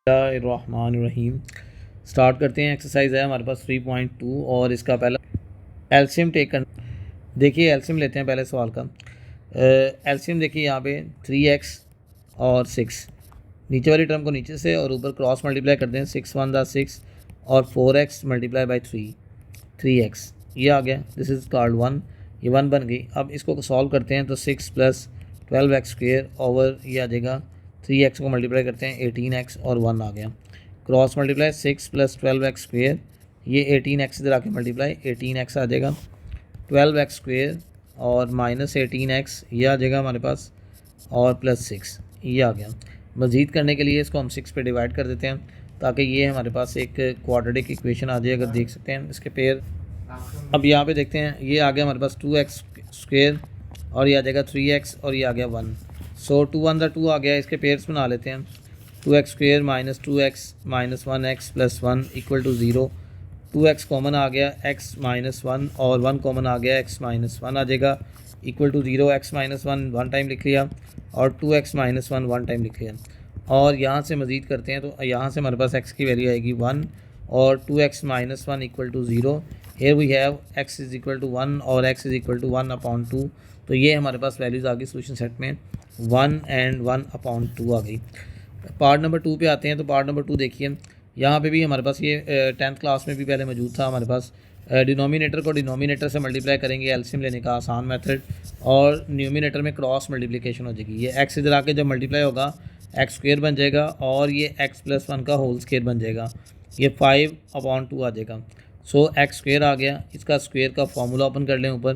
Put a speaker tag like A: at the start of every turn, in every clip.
A: रहीम। Start करते हैं। Exercise है हमारे पास 3.2 और इसका पहला एलसीएम टेक कर। देखिए एलसीएम लेते हैं पहले सवाल का। एलसीएम देखिए यहाँ पे 3x और 6, नीचे वाली टर्म को नीचे से और ऊपर क्रॉस मल्टीप्लाई करते हैं। 6 1 दा 6 और 4x मल्टीप्लाई बाई 3x ये आ गया। दिस इज़ कॉल्ड 1, ये 1 बन गई। अब इसको सॉल्व करते हैं तो 6 + 12x स्क्वेयर ओवर ये आ जाएगा 3x को मल्टीप्लाई करते हैं 18x और 1 आ गया। क्रॉस मल्टीप्लाई 6 + 12x स्क्वेयर, ये 18x इधर आके मल्टीप्लाई 18x आ जाएगा। 12x स्क्वेयर और -18x ये आ जाएगा हमारे पास और +6 ये आ गया। मज़ीद करने के लिए इसको हम 6 पे डिवाइड कर देते हैं ताकि ये हमारे पास एक क्वाड्रेटिक इक्वेशन आ जाए। अगर देख सकते हैं इसके पेयर। अब यहाँ पे देखते हैं ये आ गया हमारे पास 2x स्क्वेयर और ये आ जाएगा 3x और ये आ गया 1। सो 2 1 दा 2 आ गया। इसके पेयर्स बना लेते हैं। 2x square -2x -1x + 1 = 0। 2x common आ गया, x - 1 और 1 कॉमन आ गया, x - 1 आ जाएगा = 0। x - 1 1 टाइम लिख लिया और 2x - 1 1 टाइम लिख लिया। और यहाँ से मज़ीद करते हैं तो यहाँ से हमारे पास x की वैल्यू आएगी 1 और 2x - 1 = 0। Here we have x = 1 और x = 1/2। तो ये हमारे पास वैल्यूज़ आ गई सोल्यूशन सेट में 1 एंड 1/2 आ गई। पार्ट नंबर 2 पे आते हैं। तो पार्ट नंबर 2 देखिए, यहाँ पे भी हमारे पास ये 10th क्लास में भी पहले मौजूद था हमारे पास। डिनोमिनेटर को डिनोमिनेटर से मल्टीप्लाई करेंगे, एलसीएम लेने का आसान मेथड, और न्यूमिनेटर में क्रॉस मल्टीप्लिकेशन हो जाएगी। ये x इधर आके जब मल्टीप्लाई होगा x स्क्वेयर बन जाएगा और ये x + 1 का होल स्क्वेयर बन जाएगा, ये 5/2 आ जाएगा। सो x स्क्वेयर आ गया। इसका स्क्वेयर का फॉर्मूला ओपन कर लें ऊपर,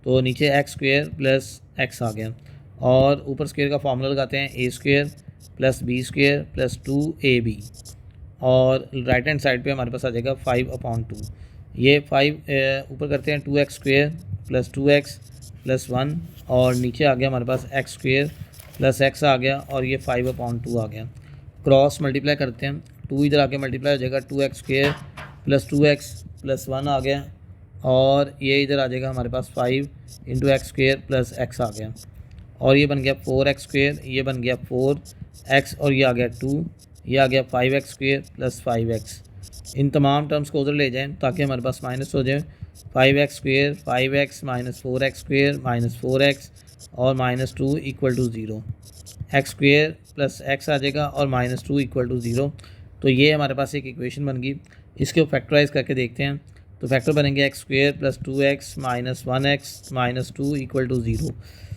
A: तो नीचे x स्क्वेयर + x आ गया और ऊपर स्क्वेयर का फॉर्मूला लगाते हैं a square + b square + 2ab और राइट हैंड साइड पे हमारे पास आ जाएगा 5/2। ये 5 ऊपर करते हैं 2x स्क्वेयर + 2x + 1 और नीचे आ गया हमारे पास x स्क्वेयर + x आ गया और ये 5/2 आ गया। क्रॉस मल्टीप्लाई करते हैं, 2 इधर आके मल्टीप्लाई हो जाएगा, 2x स्क्वेयर + 2x + 1 आ गया और ये इधर आ जाएगा हमारे पास 5 × x स्क्वेयर + x आ गया और ये बन गया 4x स्क्वेयर, ये बन गया 4x और ये आ गया 2, ये आ गया 5x स्क्वेयर + 5x। इन तमाम टर्म्स को उधर ले जाएं ताकि हमारे पास माइनस हो जाए। 5x square 5x -4x square -4x और -2 = 0। x स्क्वेयर + x आ जाएगा और -2 = 0। तो ये हमारे पास एक इक्वेशन बन गई। इसके फैक्टराइज करके देखते हैं तो फैक्टर बनेंगे x स्क्वेयर + 2x -1x -2 = 0।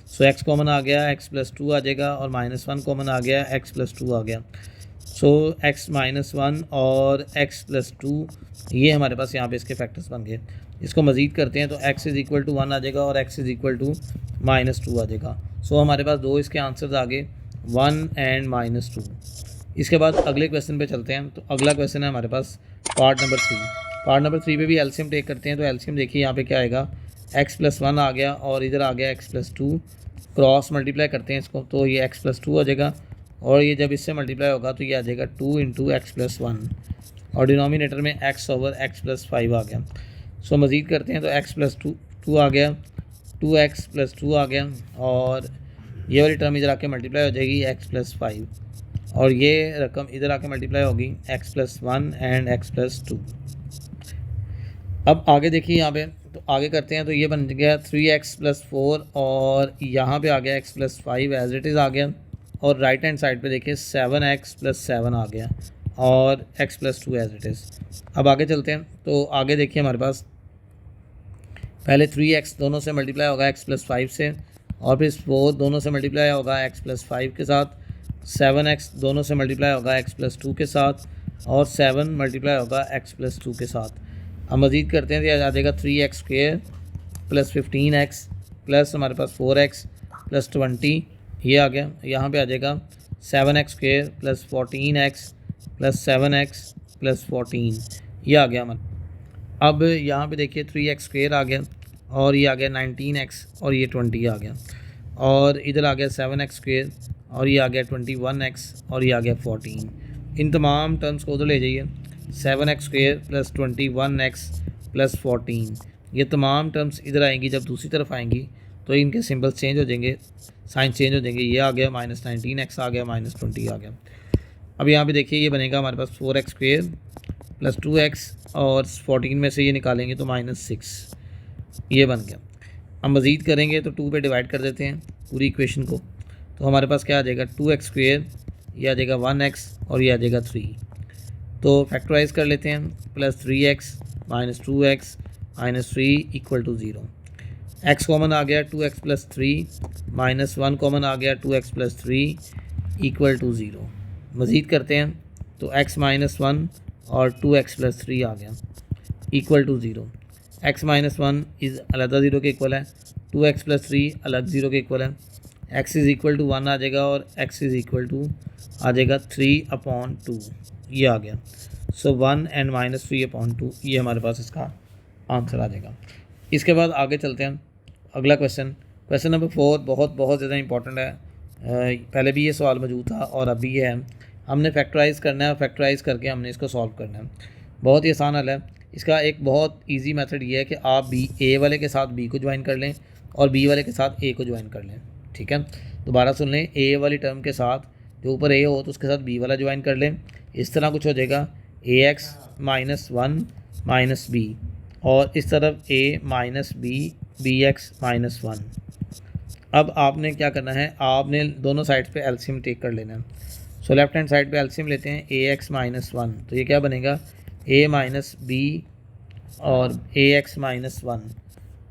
A: सो x कॉमन आ गया, x + 2 आ जाएगा और -1 कॉमन आ गया, x + 2 आ गया। सो x - 1 और x + 2 ये हमारे पास यहाँ पे इसके फैक्टर्स बन गए। इसको मज़ीद करते हैं तो x = 1 आ जाएगा और x = -2 आ जाएगा। सो हमारे पास दो इसके आंसर्स आ गए, 1 एंड -2। इसके बाद अगले क्वेश्चन पे चलते हैं। तो अगला क्वेश्चन है हमारे पास पार्ट नंबर 3। पार्ट नंबर 3 पे भी एलसीएम टेक करते हैं। तो एलसीएम देखिए यहाँ पे क्या आएगा, x + 1 आ गया और इधर आ गया x + 2। क्रॉस मल्टीप्लाई करते हैं इसको तो ये x + 2 आ जाएगा और ये जब इससे मल्टीप्लाई होगा तो ये आ जाएगा 2 × x + 1 और डिनोमिनेटर में x/x + 5 आ गया। सो मज़ीद करते हैं तो x + 2 आ गया, 2x + 2 आ गया और ये वाली टर्म इधर आके मल्टीप्लाई हो जाएगी x + 5 और ये रकम इधर आके मल्टीप्लाई होगी x + 1 एंड x + 2। अब आगे देखिए यहाँ पे, तो आगे करते हैं तो ये बन गया 3x + 4 और यहाँ पे आ गया x + 5 एज इट इज़ आ गया और राइट हैंड साइड पे देखिए 7x + 7 आ गया और x + 2 एज इट इज़। अब आगे चलते हैं तो आगे देखिए हमारे पास पहले 3x दोनों से मल्टीप्लाई होगा x + 5 से और फिर 4 दोनों से मल्टीप्लाई होगा x + 5 के साथ, 7x दोनों से मल्टीप्लाई होगा x + 2 के साथ और 7 मल्टीप्लाई होगा x + 2 के साथ। अब मज़ीद करते हैं तो आ जाएगा 3x स्क्वेयर + 15x प्लस हमारे पास 4x + 20 ये आ गया। यहाँ पे आ जाएगा 7x स्क्वेयर + 14x + 7x + 14 ये आ गया हमारा। अब यहाँ पे देखिए 3x स्क्वेयर आ गया और ये आ गया 19x और ये 20 आ गया और इधर आ गया 7x स्क्वेयर और ये आ गया 21x और ये आ गया 14। इन तमाम टर्म्स को उधर ले जाइए, 7x स्क्वेयर + 21x + 14 ये तमाम टर्म्स इधर आएंगी। जब दूसरी तरफ आएंगी तो इनके सिंबल्स चेंज हो जाएंगे, साइन चेंज हो जाएंगे। ये आ गया -19x आ गया, -20 आ गया। अब यहाँ पे देखिए ये बनेगा हमारे पास 4x स्क्वेयर प्लस 2x और 14 में से ये निकालेंगे तो -6, ये बन गया। हम मज़ीद करेंगे तो 2 पे डिवाइड कर देते हैं पूरी इक्वेशन को, तो हमारे पास क्या आ जाएगा 2x स्क्वेयर, ये आ जाएगा 1x और ये आ जाएगा 3। तो फैक्टराइज कर लेते हैं, plus 3x minus 2x minus 3 equal to 0। x common आ गया 2x प्लस 3 माइनस 1 कॉमन आ गया 2x प्लस 3 इक्वल टू 0। मज़ीद करते हैं तो x माइनस 1 और 2x प्लस 3 आ गया equal to 0। x minus 1 is अलग 0 के इक्वल है, 2x प्लस 3 अलग 0 के इक्वल है, x इज़ इक्वल टू 1 आ जाएगा और x इज़ इक्वल टू आ जाएगा 3/2, ये आ गया। सो 1 एंड माइनस 3/2, ये हमारे पास इसका आंसर आ जाएगा। इसके बाद आगे चलते हैं अगला क्वेश्चन नंबर 4 बहुत ज़्यादा इंपॉर्टेंट है। पहले भी ये सवाल मौजूद था और अभी ये है। हमने फैक्टराइज़ करना है, फैक्टराइज़ करके हमने इसको सॉल्व करना है। बहुत ही आसान हल है इसका। एक बहुत इजी मेथड ये है कि आप बी ए वाले के साथ बी को ज्वाइन कर लें और बी वाले के साथ ए को ज्वाइन कर लें। ठीक है, दोबारा सुन लें, ए वाली टर्म के साथ जो ऊपर ए हो तो उसके साथ बी वाला ज्वाइन कर लें। इस तरह कुछ हो जाएगा ax माइनस 1 माइनस बी, और इस तरफ a minus b x minus 1। अब आपने क्या करना है, आपने दोनों साइड्स पे एलसीएम टेक कर लेना है। सो लेफ्ट हैंड साइड पे एलसीएम लेते हैं ax माइनस 1, तो ये क्या बनेगा a माइनस बी और ax माइनस 1,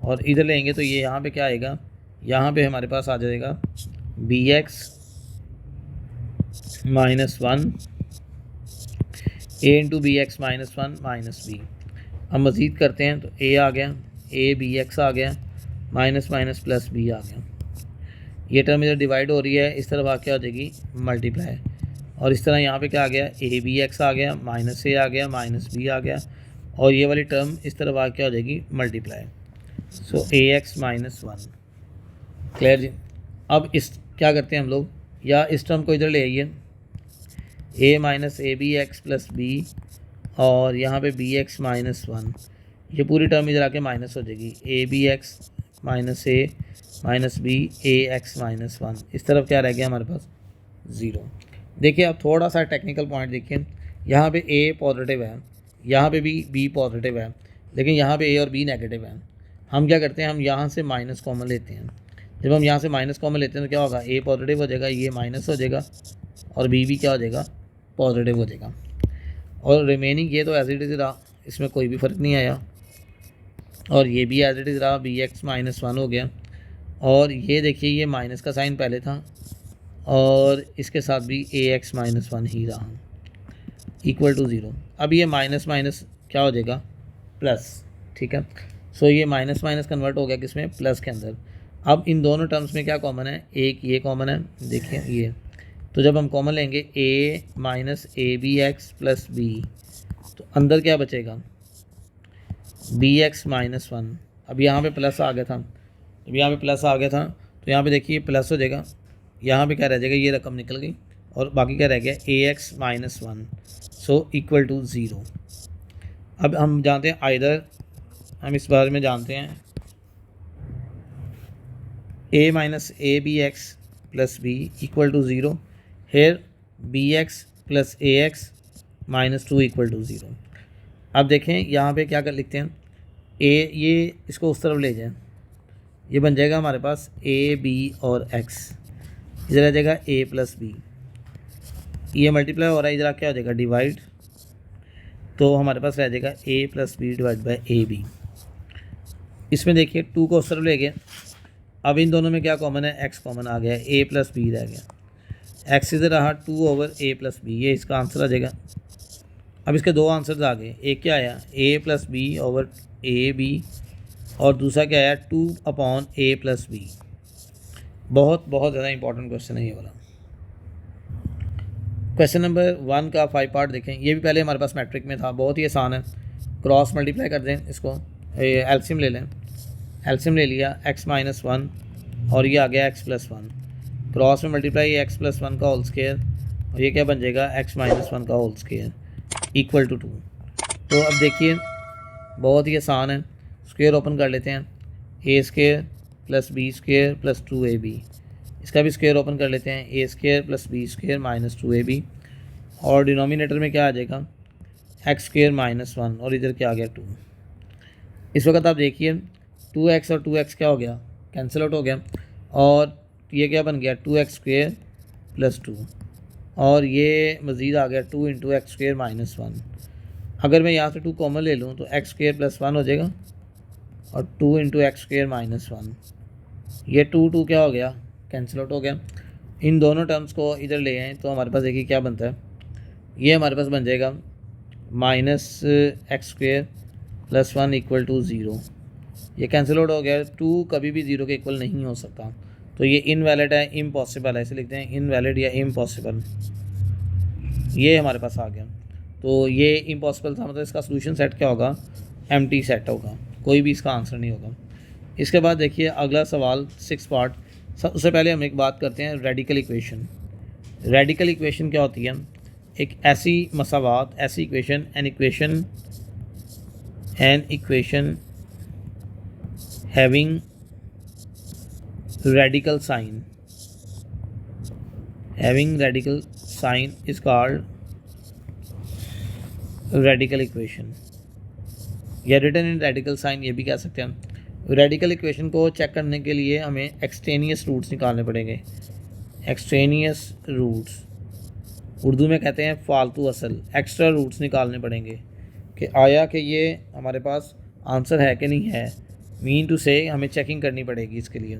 A: और इधर लेंगे तो ये यहाँ पे क्या आएगा, यहाँ पे हमारे पास आ जाएगा bx minus 1 a into b x minus 1 minus b. हम मज़ीद करते हैं तो a आ गया, a बी एक्स आ गया, माइनस माइनस प्लस b आ गया। ये टर्म इधर डिवाइड हो रही है, इस तरफ आके आ जाएगी मल्टीप्लाई, और इस तरह यहाँ पे क्या आ गया a बी एक्स आ गया, माइनस a आ गया, माइनस b आ गया, और ये वाली टर्म इस तरफ आके आ जाएगी मल्टीप्लाई। सो ax माइनस 1। क्लियर जी। अब इस क्या करते हैं हम लोग, या इस टर्म को इधर ले आइए, a minus a b x plus b, और यहाँ पे बी एक्स माइनस 1, ये पूरी टर्म इधर आके माइनस हो जाएगी, a b x minus a minus b a x minus 1। इस तरफ क्या रह गया हमारे पास 0। देखिए अब थोड़ा सा टेक्निकल पॉइंट देखिए, यहाँ पे a पॉजिटिव है, यहाँ पे भी b पॉजिटिव है, लेकिन यहाँ पे a और b नेगेटिव है। हम क्या करते हैं, हम यहाँ से माइनस कॉमन लेते हैं। जब हम यहाँ से माइनस कॉमन लेते हैं तो क्या होगा, a पॉजिटिव हो जाएगा, ये माइनस हो जाएगा, और b भी क्या हो जाएगा, पॉजिटिव हो जाएगा, और रिमेनिंग ये तो एज इट इज़ रहा, इसमें कोई भी फ़र्क नहीं आया, और ये भी एज इट इज़ रहा, बी एक्स माइनस 1 हो गया, और ये देखिए ये माइनस का साइन पहले था, और इसके साथ भी ए एक्स माइनस 1 ही रहा, इक्वल टू 0। अब ये माइनस माइनस क्या हो जाएगा, प्लस। ठीक है, सो ये माइनस माइनस कन्वर्ट हो गया किसमें, प्लस के अंदर। अब इन दोनों टर्म्स में क्या कॉमन है, एक ये कॉमन है, देखिए ये, तो जब हम कॉमन लेंगे a minus a b x plus b, तो अंदर क्या बचेगा, बी एक्स माइनस 1। अब यहाँ पे प्लस आ गया था, जब यहाँ पे प्लस आ गया था तो यहाँ पे देखिए प्लस हो जाएगा, यहाँ पे क्या रह जाएगा, ये रकम निकल गई, और बाकी क्या रह गया a x minus 1, so equal to 0। अब हम जानते हैं आइदर, हम इस बारे में जानते हैं a minus a b x plus b equal to 0, here b x plus a x minus 2 equal to 0। अब देखें यहाँ पे क्या कर लिखते हैं, a, ये इसको उस तरफ ले जाएं, ये बन जाएगा हमारे पास a b और x, इधर आ जाएगा a प्लस बी, ये मल्टीप्लाई हो रहा है, इधर क्या हो जाएगा डिवाइड, तो हमारे पास रह जाएगा a plus b divide by a b. इसमें देखिए 2 को उस तरफ ले गए, अब इन दोनों में क्या कॉमन है, x कॉमन आ गया, a प्लस बी रह गया, x इधर रहा 2 ओवर a प्लस बी, ये इसका आंसर आ जाएगा। अब इसके दो आंसर्स आ गए, एक क्या आया a plus b over a b, और दूसरा क्या आया 2/a प्लस बी। बहुत ज़्यादा इंपॉर्टेंट क्वेश्चन है ये वाला। क्वेश्चन नंबर 1 का 5 पार्ट देखें, ये भी पहले हमारे पास मैट्रिक में था, बहुत ही आसान है। क्रॉस मल्टीप्लाई कर दें इसको, एलसीएम ले लें, एलसीएम ले लिया x माइनस 1 और ये आ गया x प्लस 1, क्रॉस में मल्टीप्लाई x प्लस 1 का होल स्क्वायर, और ये क्या बन जाएगा x माइनस 1 का होल स्क्वायर इक्वल टू 2। तो अब देखिए बहुत ही आसान है, स्क्वायर ओपन कर लेते हैं, a square plus b square plus 2ab, इसका भी स्क्वायर ओपन कर लेते हैं, a square plus b square minus 2ab, और डिनोमिनेटर में क्या आ जाएगा एक्स स्क्वेयर माइनस 1 और इधर क्या आ गया 2। इस वक्त आप देखिए 2x और 2x क्या हो गया कैंसिल आउट हो गया और ये क्या बन गया 2x स्क्वेयर प्लस 2 और ये मज़ीद आ गया 2 इंटू एक्स स्क्वेयर माइनस 1। अगर मैं यहाँ से 2 कॉमन ले लूँ तो एक्स स्क्वेयर प्लस 1 हो जाएगा और 2 इंटू एक्स स्क्वेयर माइनस 1। ये 2 क्या हो गया कैंसिल आउट हो गया। इन दोनों टर्म्स को इधर ले आए तो हमारे पास देखिए क्या बनता है, ये हमारे पास बन जाएगा minus x square plus 1 equal to 0। ये कैंसिल आउट हो गया। 2 कभी भी 0 के इक्वल नहीं हो सकता, तो ये इनवैलिड है, इम्पॉसिबल है, इसे लिखते हैं इनवैलिड या इम्पॉसिबल। ये हमारे पास आ गया। तो ये इम्पॉसिबल था, मतलब इसका सोल्यूशन सेट क्या होगा एम्प्टी सेट होगा, कोई भी इसका आंसर नहीं होगा। इसके बाद देखिए अगला सवाल 6 पार्ट। सबसे पहले हम एक बात करते हैं रेडिकल इक्वेशन। रेडिकल इक्वेशन क्या होती है, एक ऐसी मसावात, ऐसी equation, an equation having radical sign is called radical equation या रिटन इन रेडिकल साइन ये भी कह सकते हैं हम। रेडिकल इक्वेशन को चेक करने के लिए हमें एक्सटेनियस रूट्स निकालने पड़ेंगे। एक्सटेनियस रूट्स उर्दू में कहते हैं फालतू असल, एक्स्ट्रा रूट्स निकालने पड़ेंगे कि आया कि ये हमारे पास आंसर है कि नहीं है। मीन टू से हमें चेकिंग करनी पड़ेगी इसके लिए।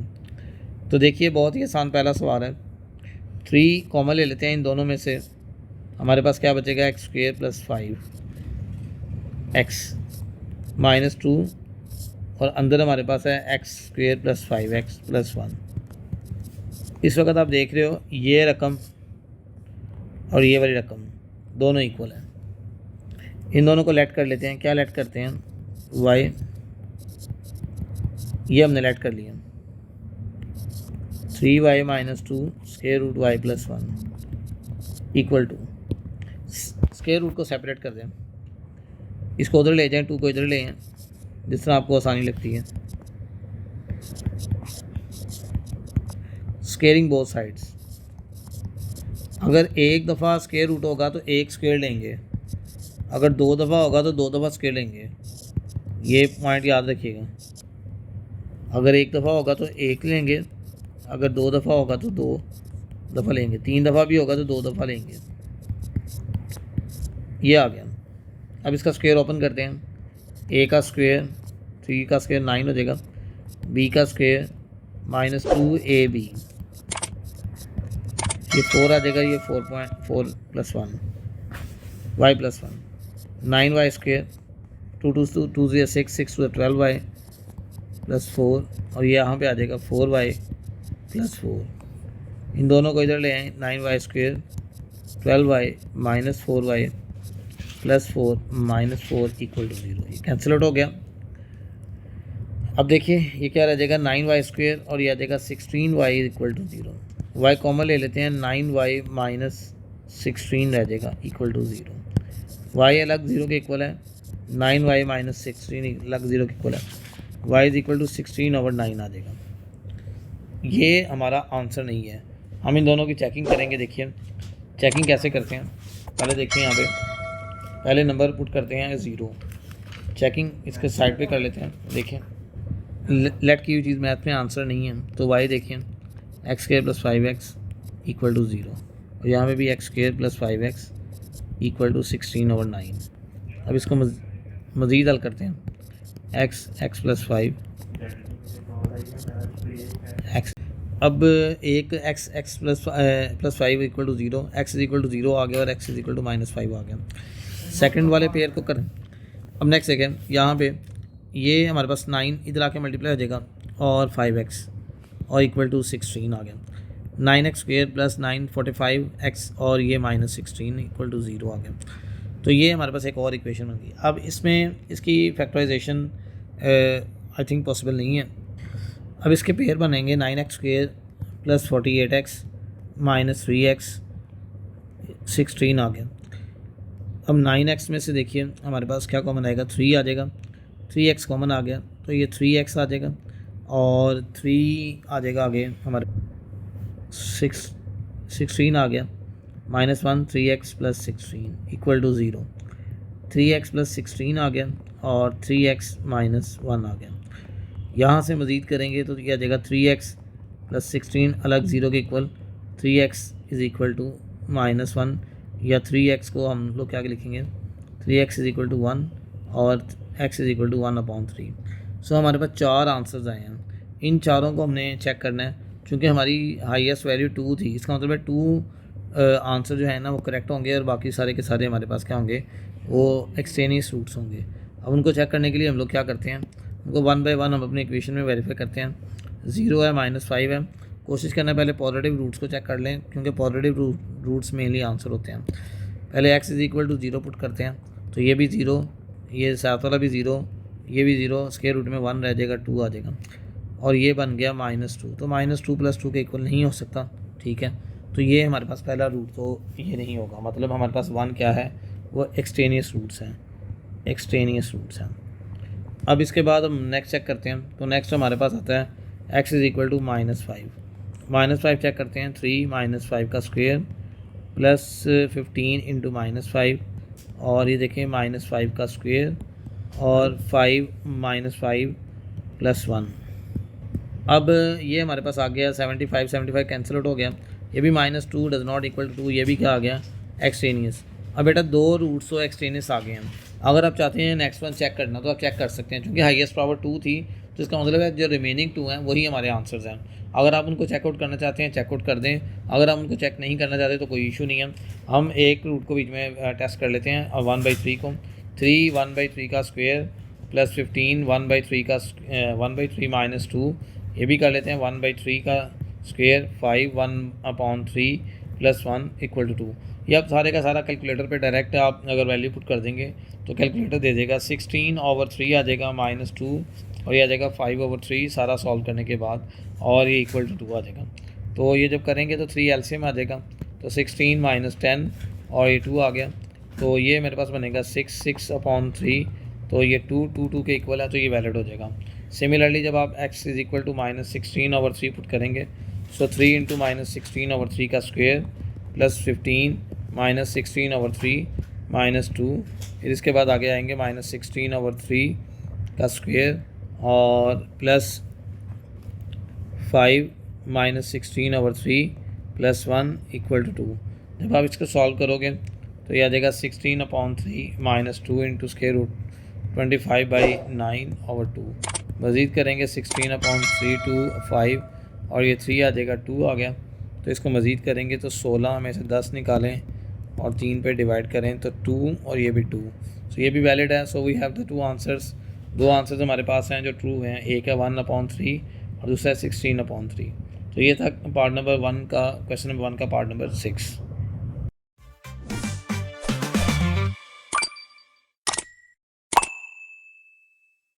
A: तो देखिए बहुत ही आसान पहला सवाल है। 3 कॉमन ले लेते हैं इन दोनों में से, हमारे पास क्या बचेगा x square plus 5 x minus 2 और अंदर हमारे पास है x square plus 5 x plus 1। इस वक्त आप देख रहे हो ये रकम और ये वाली रकम दोनों इक्वल है। इन दोनों को लेट कर लेते हैं। क्या लेट करते हैं वाई, ये हमने लेट कर लिया 3y minus 2 square root y plus 1 equal to, square root को सेपरेट कर दें, इसको उधर ले जाएं, 2 को इधर ले आएं, जिस तरह आपको आसानी लगती है। स्क्वेयरिंग बोथ साइड्स, अगर एक दफ़ा स्क्वायर रूट होगा तो एक स्क्वायर लेंगे, अगर 2 दफ़ा होगा तो 2 दफ़ा स्क्वायर लेंगे। ये पॉइंट याद रखिएगा। अगर एक दफ़ा होगा तो एक लेंगे, अगर 2 दफ़ा होगा तो 2 दफ़ा लेंगे, 3 दफ़ा भी होगा तो 2 दफ़ा लेंगे। ये आ गया। अब इसका स्क्वायर ओपन करते हैं। ए का स्क्वायर 3 का स्क्वायर 9 हो जाएगा, बी का स्क्वायर माइनस 2ab, ये 4 आ जाएगा, ये 4.4 plus 1 y plus 1 9y square 2 2 0 6 6 12y plus 4 और ये यहाँ पे आ जाएगा 4y प्लस 4। इन दोनों को इधर ले आए 9y square 12y minus 4y plus 4 minus 4 equal to 0। ये कैंसिल आउट हो गया। अब देखिए ये क्या रह जाएगा 9y स्क्वेयर और ये आ जाएगा 16y equal to 0। y common ले लेते हैं, 9y माइनस 16 रह जाएगा इक्वल टू 0। y अलग 0 के इक्वल है, 9y माइनस 16 अलग 0 के इक्वल है, y is equal to 16 over 9 आ जाएगा। ये हमारा आंसर नहीं है। हम इन दोनों की चेकिंग करेंगे। देखिए चेकिंग कैसे करते हैं, पहले देखिए यहाँ पे पहले नंबर पुट करते हैं 0, चेकिंग इसके साइड पे कर लेते हैं। देखिए लेट की हुई चीज़ मैथ में आंसर नहीं है, तो y देखिए x square plus 5x equal to 0 और यहाँ पे भी x square plus 5x equal to 16 over 9। अब इसको मज़ीद हल करते हैं। x प्लस 5 x, अब एक x plus 5 equal to 0, x is equal to 0 आ गया और x is equal to minus 5 आ गया। सेकंड वाले पेयर को करें। अब नेक्स्ट देखें, यहाँ पे ये हमारे पास 9 इधर आके मल्टीप्लाई हो जाएगा और 5x और इक्वल टू 16 आ गया। 9x स्क्वेयर प्लस 9 45x और ये माइनस 16 इक्वल टू 0 आ गया। तो ये हमारे पास एक और इक्वेशन बन गई। अब इसमें इसकी फैक्टराइजेशन आई थिंक पॉसिबल नहीं है। अब इसके पेयर बनेंगे 9x square plus 48x minus 3x 16 आ गया। अब 9x में से देखिए हमारे पास क्या कॉमन आएगा, 3 आ जाएगा, 3x कॉमन आ गया तो ये 3x आ जाएगा और 3 आ जाएगा आगे हमारे 16 आ गया, -1 3x + 16 = 0। 3x + 16 आ गया और 3x - 1 आ गया। यहाँ से मज़ीद करेंगे तो क्या आ जाएगा, 3x + 16 अलग 0 के इक्वल, 3x = -1 या 3x को हम लोग क्या लिखेंगे, 3x = 1 और x = 1/3। सो हमारे पास 4 आंसर्स आए हैं। इन चारों को हमने चेक करना है। चूँकि हमारी हाईएस्ट वैल्यू 2 थी, इसका मतलब है 2 आंसर जो है ना वो करेक्ट होंगे और बाकी सारे के सारे हमारे पास क्या होंगे, वो एक्सटेनियस रूट्स होंगे। अब उनको चेक करने के लिए हम लोग क्या करते हैं, उनको 1 बाय 1 हम अपने इक्वेशन में वेरीफाई करते हैं। 0 है, -5 है, कोशिश करना पहले पॉजिटिव रूट्स को चेक कर लें क्योंकि पॉजिटिव रूट्स मेनली आंसर होते हैं। पहले x = 0 पुट करते हैं तो ये भी 0, ये साथ वाला भी 0, ये भी 0, स्क्वायर रूट में 1 रह जाएगा, 2 आ जाएगा और ये बन गया -2। तो -2 + 2 के इक्वल नहीं हो सकता, ठीक है। तो ये हमारे पास पहला रूट तो ये नहीं होगा, मतलब हमारे पास 1 क्या है, वो एक्सटेनियस रूट्स हैं, एक्सटेनियस रूट्स हैं। अब इसके बाद हम नेक्स्ट चेक करते हैं। तो नेक्स्ट हमारे पास आता है x = -5 चेक करते हैं। 3 - 5 का स्क्वायर प्लस 15 × -5 और ये देखें -5 का स्क्वायर और 5 - 5 + 1। अब ये हमारे पास आ गया 75 कैंसिल आउट हो गया। ये भी -2 डज नॉट इक्वल टू 2, ये भी क्या आ गया, एक्सटेनियस। अब बेटा 2 रूट्स तो एक्सटेनियस आ गए हैं। अगर आप चाहते हैं नेक्स्ट वन चेक करना तो आप चेक कर सकते हैं, क्योंकि हाईएस्ट पावर 2 थी तो इसका मतलब है जो रिमेनिंग 2 हैं वही हमारे आंसर्स हैं। अगर आप उनको चेकआउट करना चाहते हैं चेकआउट कर दें, अगर आप उनको चेक नहीं करना चाहते तो कोई इशू नहीं है। हम एक रूट को बीच में टेस्ट कर लेते हैं, 1/3 को। 3 1/3 का स्क्वायर प्लस 15 1/3 का 1/3 - 2, ये भी कर लेते हैं 1/3 का स्क्वायर 5 1/3 + 1 = 2। ये अब सारे का सारा कैलकुलेटर पे डायरेक्ट आप अगर वैल्यू पुट कर देंगे तो कैलकुलेटर दे देगा 16/3 आ जाएगा -2 और ये आ जाएगा 5/3 सारा सॉल्व करने के बाद और ये =2 आ जाएगा। तो ये जब करेंगे तो 3 एलसीएम आ जाएगा, तो 16 - 10 और ये 2 आ गया, तो ये मेरे पास बनेगा 6/3। तो ये 2 के इक्वल है, तो ये वैलिड हो जाएगा। सिमिलरली जब आप x = -16/3 पुट करेंगे, सो 3 × -16/3 का स्क्वायर प्लस 15 -16/3 -2, फिर इसके बाद आगे आएंगे -16/3 का स्क्वायर और प्लस 5 -16/3 + 1 = 2। जब आप इसको सॉल्व करोगे तो ये आ जाएगा 16/3 -2 × √25/9/2। मज़ीद करेंगे 16/3 to 5 और ये 3 आ जाएगा, 2 आ गया। तो इसको मज़ीद करेंगे तो 16 में से 10 निकालें और 3 पे डिवाइड करें तो 2 और ये भी 2। सो ये भी वैलिड है। So we have the 2 answers. 2 answers हमारे पास हैं जो ट्रू हैं, एक है 1/3 और दूसरा है 16/3। तो ये था पार्ट नंबर 1 का, क्वेश्चन नंबर 1 का पार्ट नंबर 6।